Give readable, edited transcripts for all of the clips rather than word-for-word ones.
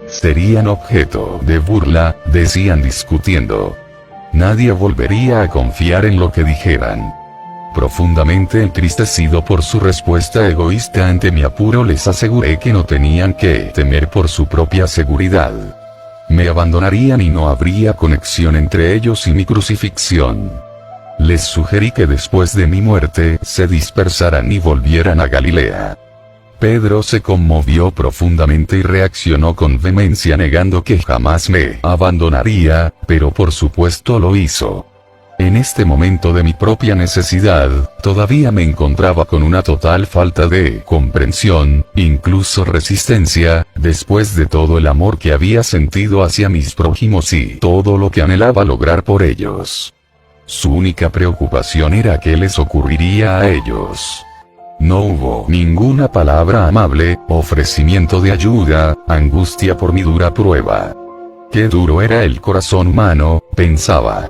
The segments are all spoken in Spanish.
Serían objeto de burla, decían discutiendo. Nadie volvería a confiar en lo que dijeran. Profundamente entristecido por su respuesta egoísta ante mi apuro, les aseguré que no tenían que temer por su propia seguridad. Me abandonarían y no habría conexión entre ellos y mi crucifixión. Les sugerí que después de mi muerte se dispersaran y volvieran a Galilea. Pedro se conmovió profundamente y reaccionó con vehemencia negando que jamás me abandonaría, pero por supuesto lo hizo. En este momento de mi propia necesidad, todavía me encontraba con una total falta de comprensión, incluso resistencia, después de todo el amor que había sentido hacia mis prójimos y todo lo que anhelaba lograr por ellos. Su única preocupación era qué les ocurriría a ellos. No hubo ninguna palabra amable, ofrecimiento de ayuda, angustia por mi dura prueba. Qué duro era el corazón humano, pensaba.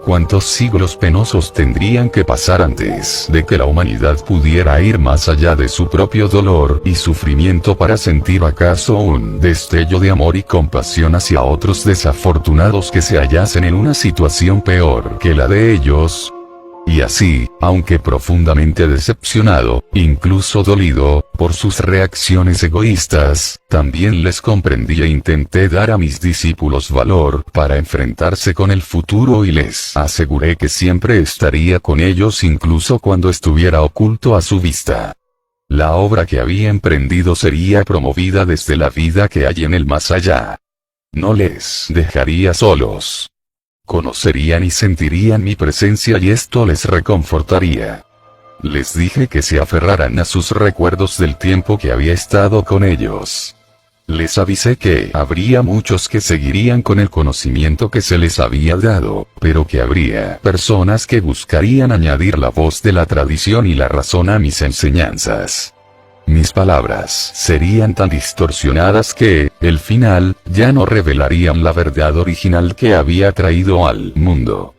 ¿Cuántos siglos penosos tendrían que pasar antes de que la humanidad pudiera ir más allá de su propio dolor y sufrimiento para sentir acaso un destello de amor y compasión hacia otros desafortunados que se hallasen en una situación peor que la de ellos? Y así, aunque profundamente decepcionado, incluso dolido, por sus reacciones egoístas, también les comprendí e intenté dar a mis discípulos valor para enfrentarse con el futuro y les aseguré que siempre estaría con ellos incluso cuando estuviera oculto a su vista. La obra que había emprendido sería promovida desde la vida que hay en el más allá. No les dejaría solos. Conocerían y sentirían mi presencia y esto les reconfortaría. Les dije que se aferraran a sus recuerdos del tiempo que había estado con ellos. Les avisé que habría muchos que seguirían con el conocimiento que se les había dado, pero que habría personas que buscarían añadir la voz de la tradición y la razón a mis enseñanzas. Mis palabras serían tan distorsionadas que, al final, ya no revelarían la verdad original que había traído al mundo.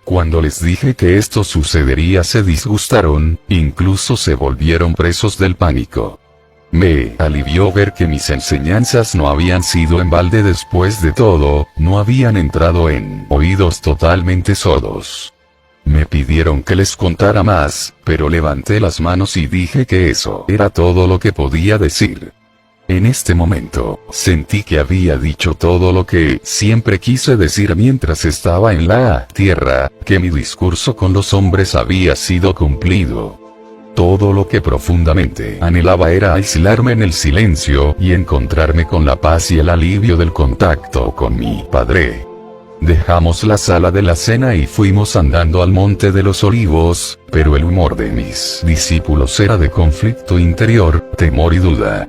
Cuando les dije que esto sucedería se disgustaron, incluso se volvieron presos del pánico. Me alivió ver que mis enseñanzas no habían sido en balde. Después de todo, no habían entrado en oídos totalmente sordos. Me pidieron que les contara más, pero levanté las manos y dije que eso era todo lo que podía decir. En este momento, sentí que había dicho todo lo que siempre quise decir mientras estaba en la tierra, que mi discurso con los hombres había sido cumplido. Todo lo que profundamente anhelaba era aislarme en el silencio y encontrarme con la paz y el alivio del contacto con mi Padre. Dejamos la sala de la cena y fuimos andando al Monte de los Olivos, pero el humor de mis discípulos era de conflicto interior, temor y duda.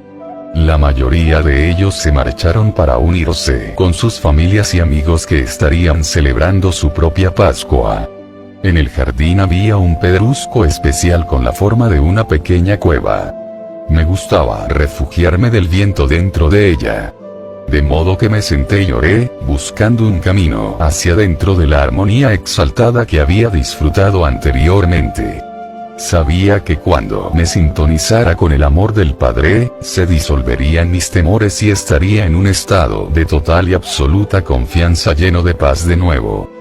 La mayoría de ellos se marcharon para unirse con sus familias y amigos que estarían celebrando su propia Pascua. En el jardín había un pedrusco especial con la forma de una pequeña cueva. Me gustaba refugiarme del viento dentro de ella. De modo que me senté y lloré, buscando un camino hacia dentro de la armonía exaltada que había disfrutado anteriormente. Sabía que cuando me sintonizara con el amor del Padre, se disolverían mis temores y estaría en un estado de total y absoluta confianza lleno de paz de nuevo.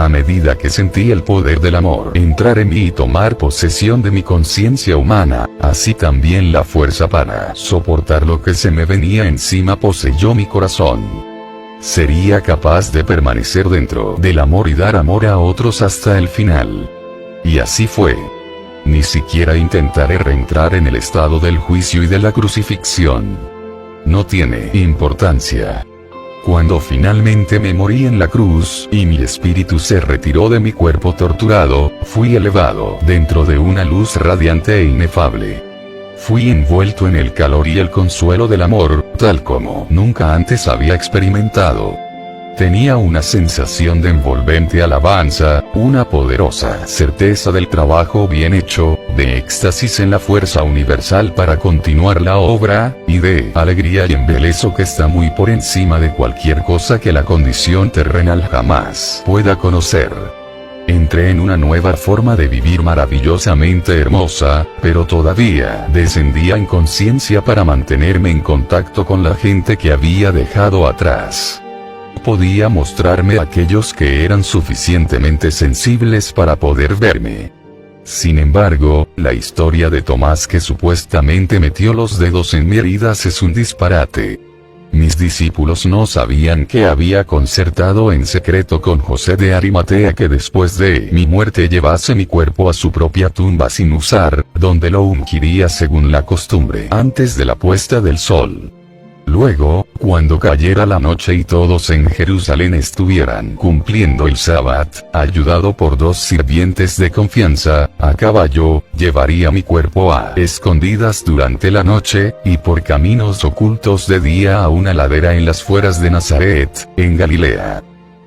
A medida que sentí el poder del amor entrar en mí y tomar posesión de mi conciencia humana, así también la fuerza para soportar lo que se me venía encima poseyó mi corazón. Sería capaz de permanecer dentro del amor y dar amor a otros hasta el final. Y así fue. Ni siquiera intentaré reentrar en el estado del juicio y de la crucifixión. No tiene importancia. Cuando finalmente me morí en la cruz, y mi espíritu se retiró de mi cuerpo torturado, fui elevado dentro de una luz radiante e inefable. Fui envuelto en el calor y el consuelo del amor, tal como nunca antes había experimentado. Tenía una sensación de envolvente alabanza, una poderosa certeza del trabajo bien hecho, de éxtasis en la fuerza universal para continuar la obra, y de alegría y embeleso que está muy por encima de cualquier cosa que la condición terrenal jamás pueda conocer. Entré en una nueva forma de vivir maravillosamente hermosa, pero todavía descendía en conciencia para mantenerme en contacto con la gente que había dejado atrás. Podía mostrarme a aquellos que eran suficientemente sensibles para poder verme. Sin embargo, la historia de Tomás que supuestamente metió los dedos en mi heridas es un disparate. Mis discípulos no sabían que había concertado en secreto con José de Arimatea que después de mi muerte llevase mi cuerpo a su propia tumba sin usar, donde lo ungiría según la costumbre antes de la puesta del sol. Luego, cuando cayera la noche y todos en Jerusalén estuvieran cumpliendo el sábado, ayudado por 2 sirvientes de confianza, a caballo, llevaría mi cuerpo a escondidas durante la noche, y por caminos ocultos de día a una ladera en las fueras de Nazaret, en Galilea.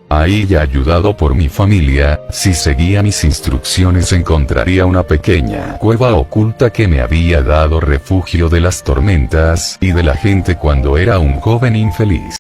Ahí, ya ayudado por mi familia, si seguía mis instrucciones encontraría una pequeña cueva oculta que me había dado refugio de las tormentas y de la gente cuando era un joven infeliz.